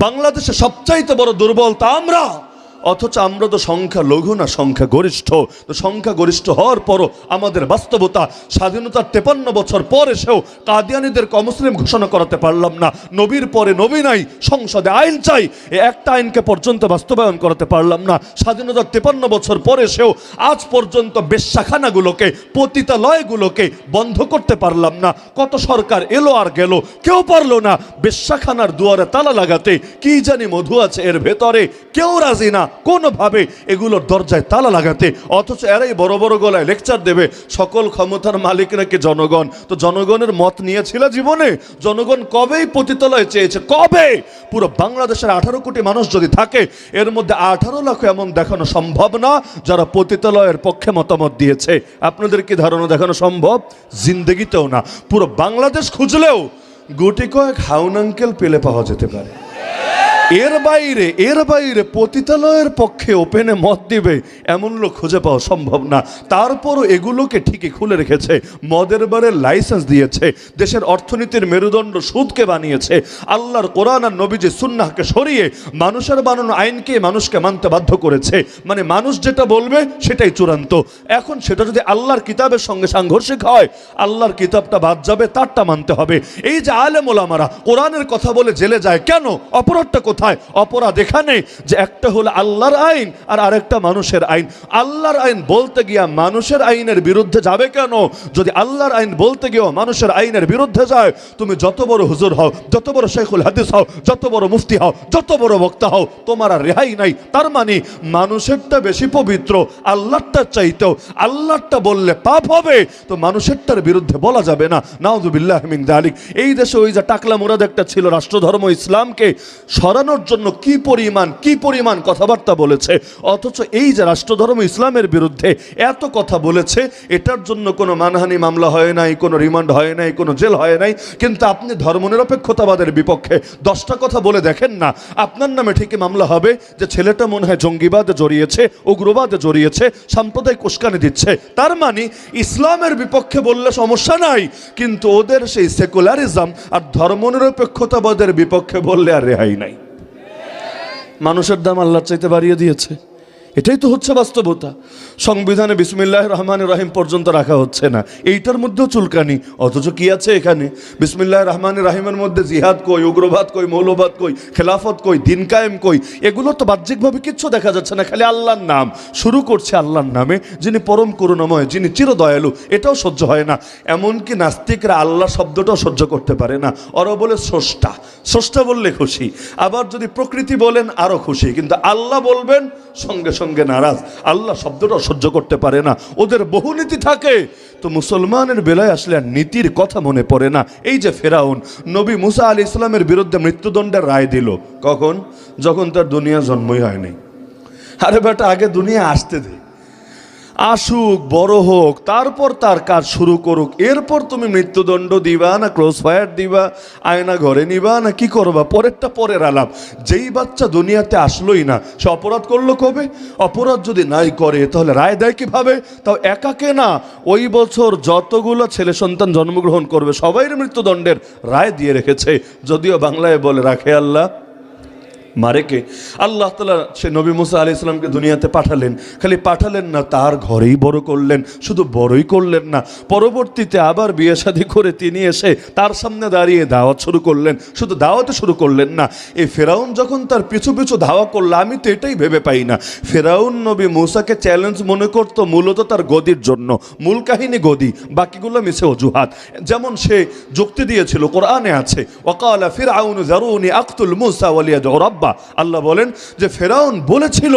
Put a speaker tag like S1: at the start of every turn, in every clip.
S1: বাংলাদেশে সবচাইতে বড় দুর্বলতা আমরা, অথচ আমরা তো সংখ্যা লঘু না, সংখ্যা গরিষ্ঠ। তো সংখ্যা গরিষ্ঠ হওয়ার পরও আমাদের বাস্তবতা, স্বাধীনতার 53 বছর পর এসেও কাদিয়ানীদেরকে অমুসলিম ঘোষণা করাতে পারলাম না। নবীর পরে নবী নাই, সংসদে আইন চাই, এই একটা আইনকে পর্যন্ত বাস্তবায়ন করাতে পারলাম না। স্বাধীনতার 53 বছর পর এসেও আজ পর্যন্ত বেশ্যাখানাগুলোকে, পতিতালয়গুলোকে বন্ধ করতে পারলাম না। কত সরকার এলো আর গেল, কেউ পারলো না বেশ্যাখানার দুয়ারে তালা লাগাতে। কি জানি মধু আছে এর ভেতরে, কেউ রাজি না কোনোভাবে এগুলোর দরজায় তালা লাগাতে। অথচ এরাই বড় বড় গলায় লেকচার দেবে সকল ক্ষমতার মালিক নাকি জনগণ। তো জনগণের মত নিয়েছিল জীবনে? জনগণ কবেই পতিতালয় চেয়েছে, কবে? পুরো বাংলাদেশের 18 কোটি মানুষ যদি থাকে, এর মধ্যে 18 লাখ এমন দেখানো সম্ভব না যারা পতিতালয়ের পক্ষে মতামত দিয়েছে। আপনাদের কি ধারণা দেখানো সম্ভব? জিন্দেগিতেও না। পুরো বাংলাদেশ খুঁজলেও গুটি কয়েক হাউন আঙ্কেল পেলে পাওয়া যেতে পারে। এর বাইরে পতিতালয়ের পক্ষে ওপেনে মত দিবে এমন লোক খুঁজে পাওয়া সম্ভব না। তারপরও এগুলোকে ঠিকই খুলে রেখেছে, মদের বারের লাইসেন্স দিয়েছে, দেশের অর্থনীতির মেরুদণ্ড সুদকে বানিয়েছে, আল্লাহর কোরআন আর নবীজি সুন্নাহকে সরিয়ে মানুষের বানানো আইনকে মানুষকে মানতে বাধ্য করেছে। মানে মানুষ যেটা বলবে সেটাই চূড়ান্ত। এখন সেটা যদি আল্লাহর কিতাবের সঙ্গে সাংঘর্ষিক হয়, আল্লাহর কিতাবটা বাদ যাবে, তারটা মানতে হবে। এই যে আলেম ওলামারা কোরআনের কথা বলে জেলে যায় কেন? অপরাধটা কোথায়? অপরাধ এখানে যে একটা হলো আল্লাহর আইন আর আরেকটা মানুষের আইন। আল্লাহর আইন বলতে গিয়া মানুষের আইনের বিরুদ্ধে যাবে কেন? যদি আল্লাহর আইন বলতে গিয়েও মানুষের আইনের বিরুদ্ধে যায়, তুমি যত বড় হুজুর হও, যত বড় শেখুল হাদিস হও, যত বড় মুফতি হও, যত বড় বক্তা হও, তোমার আর রেহাই নাই। তার মানে মানুষেরটা বেশি পবিত্র আল্লাহরটা চাইতেও। আল্লাহরটা বললে পাপ হবে, তো মানুষেরটার বিরুদ্ধে বলা যাবে না। নাউযুবিল্লাহি মিন যালিক। এই দেশে ওই যে টাকলা মুরাদ একটা ছিল, রাষ্ট্রধর্ম ইসলামকে সরানোর জন্য কি পরিমাণ কথাবার্তা বলেছে। অথচ এই যে রাষ্ট্রধর্ম ইসলামের বিরুদ্ধে এত কথা বলেছে, এটার জন্য কোনো মানহানি মামলা হয় নাই, কোনো রিমান্ড হয় নাই, কোনো জেল হয় নাই। কিন্তু আপনি ধর্মনিরপেক্ষতাবাদের বিপক্ষে 10টা কথা বলে দেখেন না, আপনার নামে ঠিকই মামলা হবে যে ছেলেটা মনে হয় জঙ্গিবাদে জড়িয়েছে, উগ্রবাদে জড়িয়েছে, সাম্প্রদায়িক উস্কানি দিচ্ছে। তার মানে ইসলামের বিপক্ষে বললে সমস্যা নাই, কিন্তু ওদের সেই সেকুলারিজম আর ধর্মনিরপেক্ষতাবাদের বিপক্ষে বললে আর রেহাই নাই। মানুষের দাম আল্লাহর চাইতে বাড়িয়ে দিয়েছে। এটাই তো হচ্ছে বাস্তবতা। সংবিধানে বিসমিল্লাহির রহমানির রহিম পর্যন্ত রাখা হচ্ছে না, এইটার মধ্যেও চুলকানি। অথচ কি আছে এখানে? বিসমিল্লাহির রহমানির রহিমের মধ্যে জিহাদ কই, উগ্রবাদ কই, মৌলবাদ কই, খেলাফত কই, দিন কায়েম কই? এগুলো তো বাহ্যিকভাবে কিচ্ছু দেখা যাচ্ছে না, খালি আল্লাহর নাম। শুরু করছে আল্লাহর নামে, যিনি পরম করুণাময়, যিনি চিরদয়ালু, এটাও সহ্য হয় না। এমনকি নাস্তিকরা আল্লাহ শব্দটাও সহ্য করতে পারে না। ওরা বলে স্রষ্টা, স্রষ্টা বললে খুশি। আবার যদি প্রকৃতি বলেন আরো খুশি, কিন্তু আল্লাহ বলবেন সঙ্গে সঙ্গে নারাজ। আল্লাহ শব্দটা সহ্য করতে পারে না। ওদের বহু নীতি থাকে। তো মুসলমানের বেলায় আসলে আর নীতির কথা মনে পড়ে না। এই যে ফেরাউন নবী মুসা আলাইহিস সালামের বিরুদ্ধে মৃত্যুদণ্ডের রায় দিল, কখন? যখন তার দুনিয়া জন্মই হয়নি। আরে বেটা, আগে দুনিয়া আসতে দে, আসুক, বড় হোক, তারপর তার কাজ শুরু করুক। এরপর তুমি মৃত্যুদণ্ড দিবা না ক্রস ফায়ার দিবা, আয়না ঘরে নিবা না কি করবা, পরেরটা পরের আলাপ। যেই বাচ্চা দুনিয়াতে আসলোই না, সে অপরাধ করলো কবে? অপরাধ যদি নাই করে তাহলে রায় দেয় কিভাবে? তাও একাকে না, ওই বছর যতগুলো ছেলে সন্তান জন্মগ্রহণ করবে সবাইয়ের মৃত্যুদণ্ডের রায় দিয়ে রেখেছে। যদিও বাংলায় বলে রাখে আল্লাহ মারেকে। আল্লাহ তাআলা সে নবী মুসা আলাইহিস সালামকে দুনিয়াতে পাঠালেন, খালি পাঠালেন না, তার ঘরেই বড় করলেন। শুধু বড়ই করলেন না, পরবর্তীতে আবার বিয়ে শাদী করে তিনি এসে তার সামনে দাঁড়িয়ে দাওয়াত শুরু করলেন। শুধু দাওয়াতে শুরু করলেন না, এই ফেরাউন যখন তার পিছু পিছু ধাওয়া করলো, আমি তো এটাই ভেবে পাই না, ফেরাউন নবী মুসাকে চ্যালেঞ্জ মনে করতো মূলত তার গদির জন্য। মূল কাহিনী গদি, বাকিগুলো মিছে অজুহাত। যেমন সে যুক্তি দিয়েছিল, কোরআনে আছে, ওয়াকালা ফিরআউনু যারুনি আকতুল মুসা ওয়ালিয়াদউ রাব্বা। আল্লাহ বলেন যে ফেরাউন বলেছিল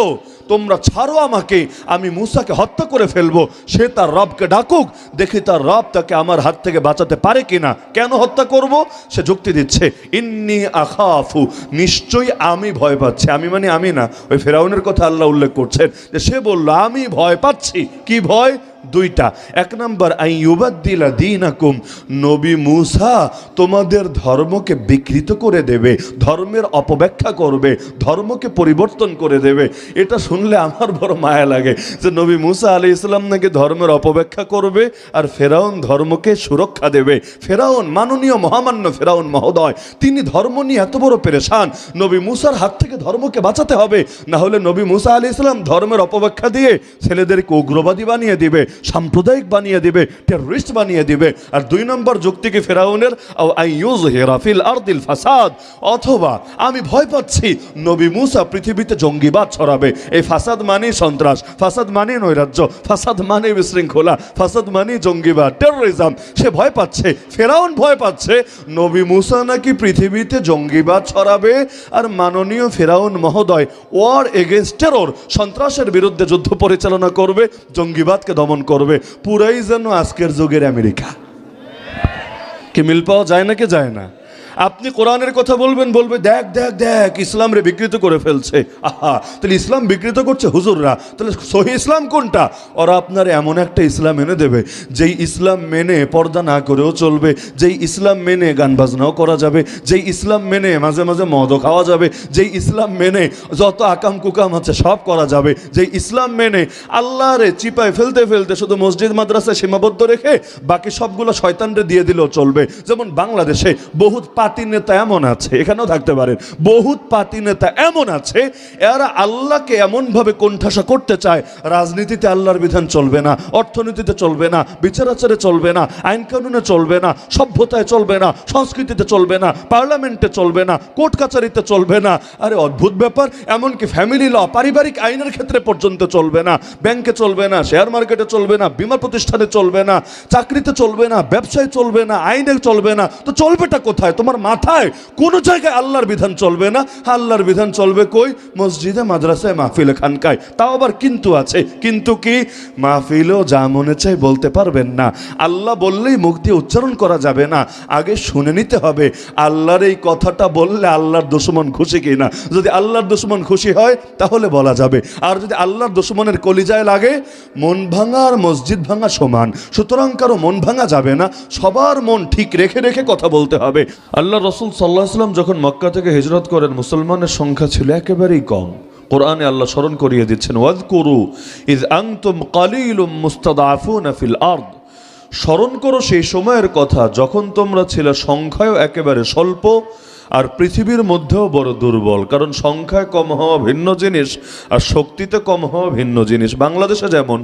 S1: তোমরা ছাড়ো আমাকে, আমি মুসাকে হত্যা করে ফেলবো। সে তার রবকে ডাকুক, দেখি তার রব তাকে আমার হাত থেকে বাঁচাতে পারে কিনা। কেন হত্যা করব? সে যুক্তি দিচ্ছে, ইন্নী আখাফু, নিশ্চয়ই আমি ভয় পাচ্ছি। আমি মানে আমি না, ওই ফেরাউনের কথা আল্লাহ উল্লেখ করছেন যে সে বলল আমি ভয় পাচ্ছি। কি ভয়? দুইটা। এক নাম্বার আইয়ুবাদ্দিলা দীনাকুম, নবী মূসা তোমাদের ধর্মকে বিকৃত করে দেবে, ধর্মের অপব্যাখ্যা করবে, ধর্মকে পরিবর্তন করে দেবে। এটা শুনলে আমার বড় মায়া লাগে যে নবী মূসা আলাইহিস সালাম নাকি ধর্মের অপব্যাখ্যা করবে আর ফেরাউন ধর্মকে সুরক্ষা দেবে। ফেরাউন, মাননীয় মহামান্য ফেরাউন মহোদয়, তিনি ধর্ম নিয়ে এত বড় পেরেশান, নবী মূসার হাত থেকে ধর্মকে বাঁচাতে হবে, না হলে নবী মূসা আলাইহিস সালাম ধর্মের অপব্যাখ্যা দিয়ে ছেলেদেরকে উগ্রবাদী বানিয়ে দিবে, সাম্প্রদায়িক বানিয়ে দিবে, টেররিস্ট বানিয়ে দিবে। আর দুই নম্বর যুক্তি কি ফেরাউনের, আইয়ুযহিরা ফিল আরদিল ফাসাদ, অথবা আমি ভয় পাচ্ছি নবী মূসা পৃথিবীতে জঙ্গিবাদ ছড়াবে। এই ফাসাদ মানে সন্ত্রাস, ফাসাদ মানে নৈরাজ্য, ফাসাদ মানে বিশৃঙ্খলা, ফাসাদ মানে জঙ্গিবাদ, টেররিজম। সে ভয় পাচ্ছে, ফেরাউন ভয় পাচ্ছে নবী মূসা নাকি পৃথিবীতে জঙ্গিবাদ ছড়াবে, আর মাননীয় ফেরাউন মহোদয় ওয়ার এগেইনস্ট টেরর, সন্ত্রাসের বিরুদ্ধে যুদ্ধ পরিচালনা করবে, জঙ্গিবাদকে দমন করবে। পুরাই যেন আজকের যুগের আমেরিকা। কি মিল পাওয়া যায় নাকি যায় না? আপনি কোরআনের কথা বলবেন, বলবে দেখ দেখ দেখ ইসলাম রে বিকৃত করে ফেলছে। আহা, তাহলে ইসলাম বিকৃত করছে হুজুররা, তাহলে সহি ইসলাম কোনটা? ওরা আপনার এমন একটা ইসলাম এনে দেবে যেই ইসলাম মেনে পর্দা না করেও চলবে, যেই ইসলাম মেনে গান বাজনাও করা যাবে, যেই ইসলাম মেনে মাঝে মাঝে মদও খাওয়া যাবে, যেই ইসলাম মেনে যত আকাম কুকাম আছে সব করা যাবে, যেই ইসলাম মেনে আল্লাহরে চিপায় ফেলতে ফেলতে শুধু মসজিদ মাদ্রাসায় সীমাবদ্ধ রেখে বাকি সবগুলো শয়তানরে দিয়ে দিলেও চলবে। যেমন বাংলাদেশে বহুত পাতি নেতা এমন আছে, এখানেও থাকতে পারেন, বহুত পাতি নেতা এমন আছে, এরা আল্লাহকে এমনভাবে কোণঠাসা করতে চায়, রাজনীতিতে আল্লাহর বিধান চলবে না, অর্থনীতিতে চলবে না, বিচার আচারে চলবে না, আইন কানুনে চলবে না, সভ্যতায় চলবে না, সংস্কৃতিতে চলবে না, পার্লামেন্টে চলবে না, কোর্ট কাচারিতে চলবে না। আরে অদ্ভুত ব্যাপার, এমনকি ফ্যামিলি ল, পারিবারিক আইনের ক্ষেত্রে পর্যন্ত চলবে না, ব্যাংকে চলবে না, শেয়ার মার্কেটে চলবে না, বীমা প্রতিষ্ঠানে চলবে না, চাকরিতে চলবে না, ব্যবসায় চলবে না, আইনে চলবে না। তো চলবেটা কোথায়? তোমার মাথায় কোন জায়গায় আল্লাহর বিধান চলবে না। আল্লাহর বিধান চলবে কই? মসজিদে, মাদ্রাসায়, মাহফিলে, খানকায়। তাও আবার কিন্তু আছে। কিন্তু কি? মাহফিলও যা মনে চাই বলতে পারবেন না, আল্লাহ বললেই মুখ দিয়ে উচ্চারণ করা যাবে না, আগে শুনে নিতে হবে আল্লাহর এই কথাটা বললে আল্লাহর দুশমন খুশি কিনা। যদি আল্লাহর দুশমন খুশি হয় তাহলে বলা যাবে, আর যদি আল্লাহর দুশমনের কলিজায় লাগে, মন ভাঙা আর মসজিদ ভাঙা সমান, সুতরাং কারো মন ভাঙা যাবে না, সবার মন ঠিক রেখে রেখে কথা বলতে হবে। আল্লাহ রসুল সাল্লাল্লাহু আলাইহি ওয়াসাল্লাম যখন মক্কা থেকে হিজরত করেন, মুসলমানের সংখ্যা ছিল একেবারেই কম। কোরআনে আল্লাহ স্মরণ করিয়ে দিচ্ছেন, ওয়াযকুরু ইয আনতুম কালীলুম মুস্তাদআফুনা ফিল আরদ, স্মরণ করো সেই সময়ের কথা যখন তোমরা ছিলে সংখ্যায় একেবারে স্বল্প আর পৃথিবীর মধ্যেও বড় দুর্বল। কারণ সংখ্যায় কম হওয়া ভিন্ন জিনিস আর শক্তিতে কম হওয়া ভিন্ন জিনিস। বাংলাদেশে যেমন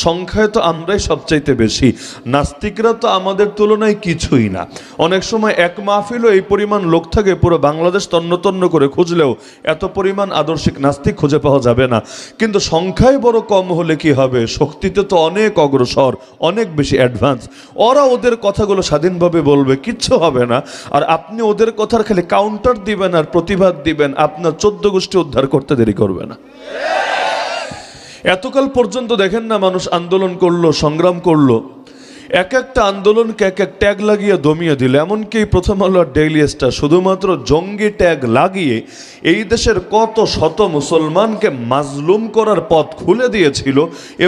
S1: সংখ্যায় তো আমরাই সবচাইতে বেশি, নাস্তিকরা তো আমাদের তুলনায় কিছুই না। অনেক সময় এক মাহফিলও এই পরিমাণ লোক থাকে, পুরো বাংলাদেশ তন্ন তন্ন করে খুঁজলেও এত পরিমাণ আদর্শিক নাস্তিক খুঁজে পাওয়া যাবে না। কিন্তু সংখ্যায় বড় কম হলে কি হবে? শক্তিতে তো অনেক অগ্রসর, অনেক বেশি অ্যাডভান্স। ওরা ওদের কথাগুলো স্বাধীনভাবে বলবে, কিচ্ছু হবে না। আর আপনি ওদের কথার খালি কাউন্টার দিবেন আর প্রতিবাদ দিবেন, আপনার 14 গোষ্ঠী উদ্ধার করতে দেরি করবে না। এতকাল পর্যন্ত দেখেন না, মানুষ আন্দোলন করলো, সংগ্রাম করলো, এক একটা আন্দোলনকে এক এক ট্যাগ লাগিয়ে দমিয়ে দিল। এমনকি প্রথম আলো ডেইলি স্টার শুধুমাত্র জঙ্গি ট্যাগ লাগিয়ে এই দেশের কত শত মুসলমানকে মাজলুম করার পথ খুলে দিয়েছিল,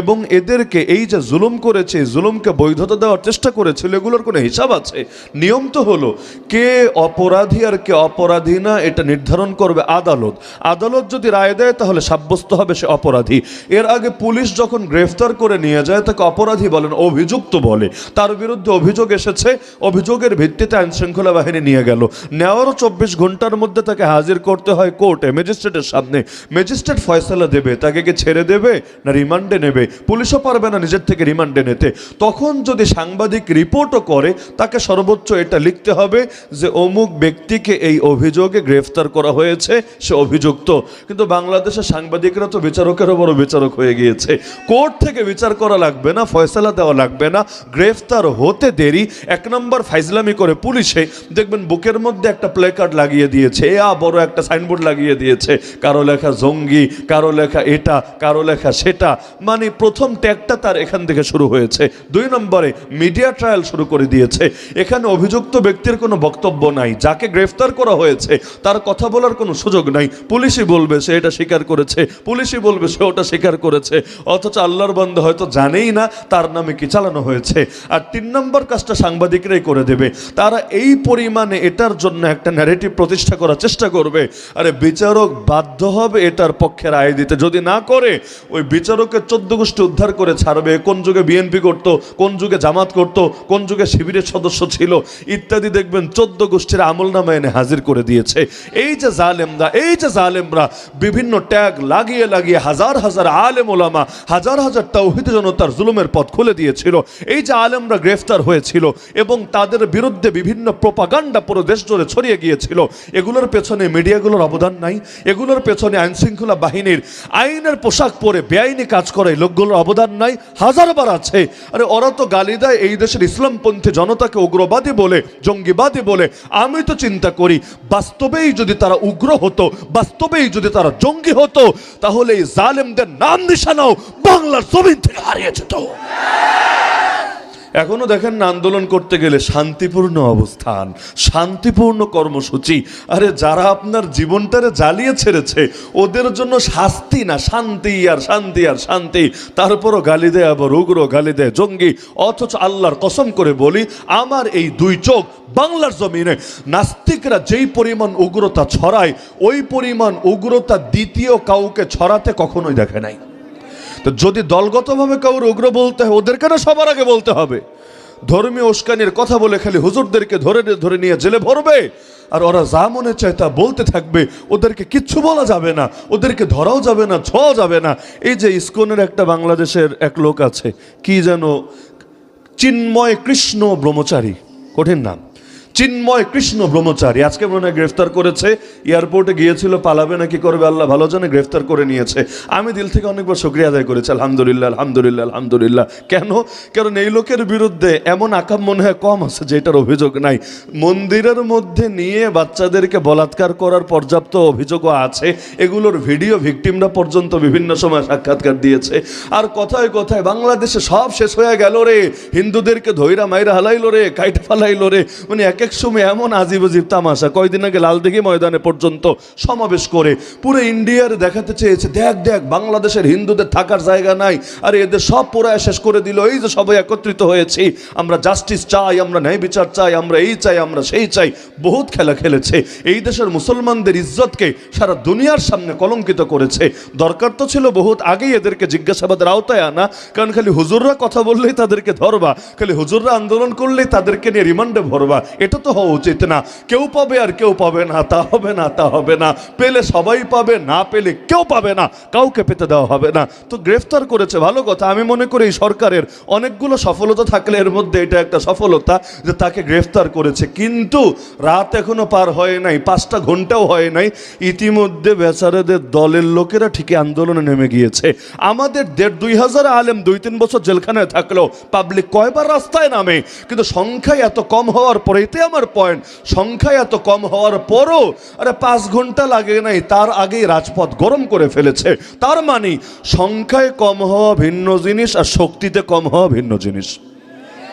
S1: এবং এদেরকে এই যে জুলুম করেছে, জুলুমকে বৈধতা দেওয়ার চেষ্টা করেছিল, এগুলোর কোনো হিসাব আছে? নিয়ম তো হলো কে অপরাধী আর কে অপরাধী না এটা নির্ধারণ করবে আদালত। আদালত যদি রায় দেয় তাহলে সাব্যস্ত হবে সে অপরাধী। এর আগে পুলিশ যখন গ্রেফতার করে নিয়ে যায় তাকে অপরাধী বলেন, অভিযুক্ত বলে। তার বিরুদ্ধে অভিযোগ এসেছে, অভিযোগের ভিত্তিতে আইন শৃঙ্খলা বাহিনী নিয়ে গেল, নেওয়ারও 24 ঘন্টার মধ্যে তাকে হাজির করতে হয় কোর্টে, ম্যাজিস্ট্রেটের সামনে। ম্যাজিস্ট্রেট ফয়সালা দেবে তাকে কি ছেড়ে দেবে না রিমান্ডে নেবে। পুলিশও পারবে না নিজের থেকে রিমান্ডে নিতে। তখন যদি সাংবাদিক রিপোর্টও করে, তাকে সর্বোচ্চ এটা লিখতে হবে যে অমুক ব্যক্তিকে এই অভিযোগে গ্রেফতার করা হয়েছে, সে অভিযুক্ত। কিন্তু বাংলাদেশের সাংবাদিকরা তো বিচারকেরও বড় বিচারক হয়ে গিয়েছে। কোর্ট থেকে বিচার করা লাগবে না, ফয়সালা দেওয়া লাগবে না, গ্রেফতার হতে দেরি। এক নম্বর ফাইজলামি করে পুলিশে, দেখবেন বুকের মধ্যে একটা প্লে কার্ড লাগিয়ে দিয়েছে, বড় একটা সাইনবোর্ড লাগিয়ে দিয়েছে, কারো লেখা জঙ্গি, কারো লেখা এটা, কারো লেখা সেটা। মানে প্রথম ট্যাগটা তার এখান থেকে শুরু হয়েছে। 2 নম্বরে মিডিয়া ট্রায়াল শুরু করে দিয়েছে। এখানে অভিযুক্ত ব্যক্তির কোনো বক্তব্য নাই, যাকে গ্রেফতার করা হয়েছে তার কথা বলার কোনো সুযোগ নাই। পুলিশই বলবে সে এটা স্বীকার করেছে, পুলিশই বলবে সে ওটা স্বীকার করেছে, অথচ আল্লাহর বান্দা হয়তো জানেই না তার নামে কি চালানো হয়েছে। আর 3 নম্বর কাজটা সাংবাদিকরাই করে দেবে। তারা এই পরিমাণে এটার জন্য একটা ন্যারেটিভ প্রতিষ্ঠা করার চেষ্টা করবে, আরে বিচারক বাধ্য হবে এটার পক্ষে রায় দিতে। যদি না করে ওই বিচারকের 14 গোষ্ঠী উদ্ধার করে ছাড়বে, কোন যুগে বিএনপি করতো, কোন যুগে জামাত করতো, কোন যুগে শিবিরের সদস্য ছিল ইত্যাদি, দেখবেন 14 গোষ্ঠীর আমলনামা এনে হাজির করে দিয়েছে। এই যে জালেমরা বিভিন্ন ট্যাগ লাগিয়ে লাগিয়ে হাজার হাজার আলেম ওলামা, হাজার হাজার তাওহীদি জনতার জুলুমের পথ খুলে দিয়েছিল। এই যে আলেমরা গ্রেফতার হয়েছিল এবং তাদের বিরুদ্ধে বিভিন্ন প্রোপাগান্ডা পুরো দেশ জুড়ে ছড়িয়ে গিয়েছিল, এগুলোর পেছনে মিডিয়াগুলোর অবদান নাই? এগুলোর পেছনে আইনশৃঙ্খলা বাহিনীর আইনের পোশাক পরে বেআইনি কাজ করে লোকগুলোর অবদান নাই? হাজারবার আছে। আরে ওরা তো গালি দেয় এই দেশের ইসলামপন্থী জনতাকে উগ্রবাদী বলে, জঙ্গিবাদী বলে। আমি তো চিন্তা করি বাস্তবেই যদি তারা উগ্র হতো, বাস্তবেই যদি তারা জঙ্গি হতো, তাহলে এই জালেমদের নাম নিশানাও বাংলার জমিন থেকে হারিয়ে যেত। এখনো দেখেন না, আন্দোলন করতে গেলে শান্তিপূর্ণ অবস্থান, শান্তিপূর্ণ কর্মসূচি। আরে যারা আপনার জীবনটারে জ্বালিয়ে ছেড়েছে ওদের জন্য শাস্তি না, শান্তি আর শান্তি আর শান্তি। তারপরও গালি দেয় আবার উগ্র, গালি দেয় জঙ্গি। অথচ আল্লাহর কসম করে বলি, আমার এই 2 চোখ বাংলার জমিনে নাস্তিকরা যেই পরিমাণ উগ্রতা ছড়ায়, ওই পরিমাণ উগ্রতা দ্বিতীয় কাউকে ছড়াতে কখনোই দেখে নাই। তো যদি দলগতভাবে কাউর উগ্র বলতে হয়, ওদের কেন সবার আগে বলতে হবে? ধর্মীয় উস্কানির কথা বলে খালি হুজুরদেরকে ধরে ধরে নিয়ে জেলে ভরবে, আর ওরা যা মনে চায় তা বলতে থাকবে। ওদেরকে কিচ্ছু বলা যাবে না, ওদেরকে ধরাও যাবে না, ছোঁয়া যাবে না। এই যে ইসকনের একটা বাংলাদেশের এক লোক আছে, কি যেন চিন্ময় কৃষ্ণ ব্রহ্মচারী, কঠিন নাম, চিন্ময় কৃষ্ণ ব্রহ্মচারী। আজকে মনে হয় গ্রেফতার করেছে, এয়ারপোর্টে গিয়েছিল, পালাবে নাকি করবে আল্লাহ ভালো জানে, গ্রেফতার করে নিয়েছে। আমি দিল থেকে অনেকবার শুকরিয়া আদায় করেছি, আলহামদুলিল্লাহ আলহামদুলিল্লাহ আলহামদুলিল্লাহ। কেন? কারণ এই লোকের বিরুদ্ধে এমন আকাম মনে হয় কম আছে যেটার অভিযোগ নাই। মন্দিরের মধ্যে নিয়ে বাচ্চাদেরকে বলাৎকার করার পর্যাপ্ত অভিযোগও আছে। এগুলোর ভিডিও ভিকটিমরা পর্যন্ত বিভিন্ন সময় সাক্ষাৎকার দিয়েছে। আর কথায় কথায় বাংলাদেশে সব শেষ হয়ে গেল রে, হিন্দুদেরকে ধৈরা মাইরা হালাইলো রে, কাইটা ফালাইলো রে। মানে এক এক সময় এমন আজিব আজিব তামাশা। কয়দিন আগে লালদিঘি ময়দানে পর্যন্ত সমাবেশ করে পুরো ইন্ডিয়ার দেখাতে চেয়েছে, দেখ দেখ বাংলাদেশের হিন্দুদের থাকার জায়গা নাই, আর এদের সব পুরায় শেষ করে দিল। এই যে সবাই একত্রিত হয়েছি, আমরা জাস্টিস চাই, আমরা ন্যায় বিচার চাই, আমরা এই চাই, আমরা সেই চাই। বহুত খেলা খেলেছে, এই দেশের মুসলমানদের ইজ্জতকে সারা দুনিয়ার সামনে কলঙ্কিত করেছে। দরকার তো ছিল বহুত আগেই এদেরকে জিজ্ঞাসাবাদের আওতায় আনা, কারণ খালি হুজুররা কথা বললেই তাদেরকে ধরবা, খালি হুজুররা আন্দোলন করলেই তাদেরকে নিয়ে রিমান্ডে ভরবা, এটা তো হওয়া উচিত না। কেউ পাবে আর কেউ পাবে না, তা হবে না, তা হবে না। পেলে সবাই পাবে, না পেলে কেউ পাবে না, কাউকে পেতে দেওয়া হবে না। তো গ্রেফতার করেছে, ভালো কথা। আমি মনে করি এই সরকারের অনেকগুলো সফলতা থাকলে এর মধ্যে এটা একটা সফলতা যে তাকে গ্রেফতার করেছে। কিন্তু রাত এখনো পার হয় নাই, 5টা ঘন্টাও হয় নাই, ইতিমধ্যে বেচারাদের দলের লোকেরা ঠিকই আন্দোলনে নেমে গিয়েছে। আমাদের 1,500-2,000 আলেম 2-3 বছর জেলখানায় থাকলেও পাবলিক কয়বার রাস্তায় নামে? কিন্তু সংখ্যায় এত কম হওয়ার পরে, এতে আমার পয়েন্ট, সংখ্যায় এত কম হওয়ার পরও আরে 5 ঘন্টা লাগে নাই, তার আগেই রাজপথ গরম করে ফেলেছে। তার মানে সংখ্যায় কম হওয়া ভিন্ন জিনিস আর শক্তিতে কম হওয়া ভিন্ন জিনিস।